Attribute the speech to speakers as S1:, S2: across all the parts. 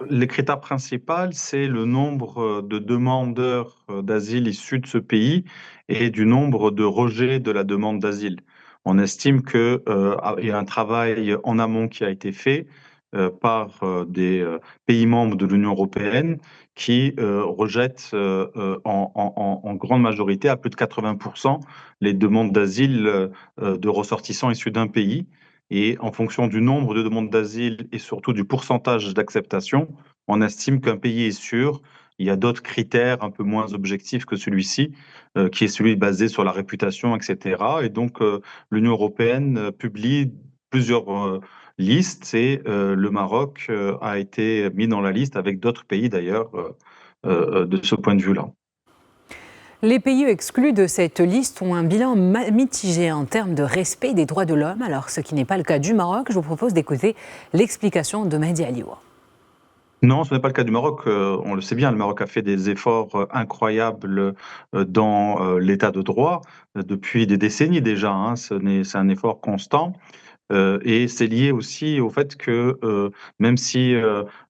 S1: les critères principaux, c'est le nombre de demandeurs d'asile issus de ce pays et du nombre de rejets de la demande d'asile. On estime que, il y a un travail en amont qui a été fait par des pays membres de l'Union européenne qui rejettent en grande majorité, à plus de 80%, les demandes d'asile de ressortissants issus d'un pays. Et en fonction du nombre de demandes d'asile et surtout du pourcentage d'acceptation, on estime qu'un pays est sûr. Il y a d'autres critères un peu moins objectifs que celui-ci, qui est celui basé sur la réputation, etc. Et donc, l'Union européenne publie plusieurs listes et le Maroc a été mis dans la liste avec d'autres pays d'ailleurs de ce point de vue-là.
S2: Les pays exclus de cette liste ont un bilan mitigé en termes de respect des droits de l'homme. Alors, ce qui n'est pas le cas du Maroc, je vous propose d'écouter l'explication de Mehdi Alioua.
S1: Non, ce n'est pas le cas du Maroc. On le sait bien, le Maroc a fait des efforts incroyables dans l'état de droit depuis des décennies déjà, hein. C'est un effort constant. Et c'est lié aussi au fait que même si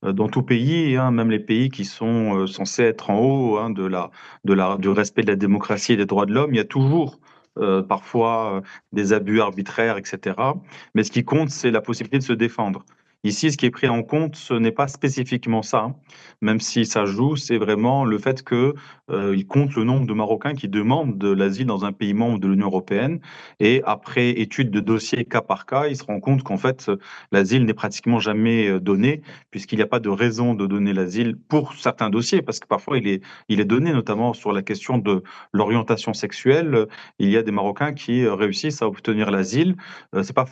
S1: dans tout pays, hein, même les pays qui sont censés être en haut, hein, du respect de la démocratie et des droits de l'homme, il y a toujours parfois des abus arbitraires, etc. Mais ce qui compte, c'est la possibilité de se défendre. Ici, ce qui est pris en compte, ce n'est pas spécifiquement ça, hein. Même si ça joue, c'est vraiment le fait que il compte le nombre de Marocains qui demandent de l'asile dans un pays membre de l'Union européenne. Et après étude de dossier cas par cas, il se rend compte qu'en fait, l'asile n'est pratiquement jamais donné, puisqu'il n'y a pas de raison de donner l'asile pour certains dossiers, parce que parfois il est donné, notamment sur la question de l'orientation sexuelle. Il y a des Marocains qui réussissent à obtenir l'asile. C'est pas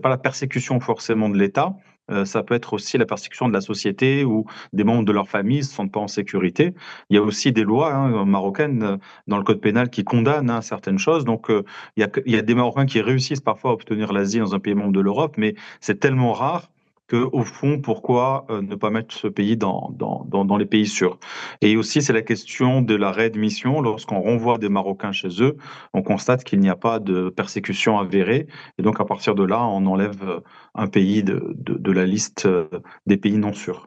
S1: la persécution forcément de l'État. Ça peut être aussi la persécution de la société ou des membres de leur famille ne se sentent pas en sécurité. Il y a aussi des lois, hein, marocaines dans le code pénal qui condamnent, hein, certaines choses. Donc, il y a des Marocains qui réussissent parfois à obtenir l'asile dans un pays membre de l'Europe, mais c'est tellement rare que, au fond, pourquoi ne pas mettre ce pays dans les pays sûrs? Et aussi, c'est la question de la réadmission. Lorsqu'on renvoie des Marocains chez eux, on constate qu'il n'y a pas de persécution avérée. Et donc, à partir de là, on enlève un pays de la liste des pays non sûrs.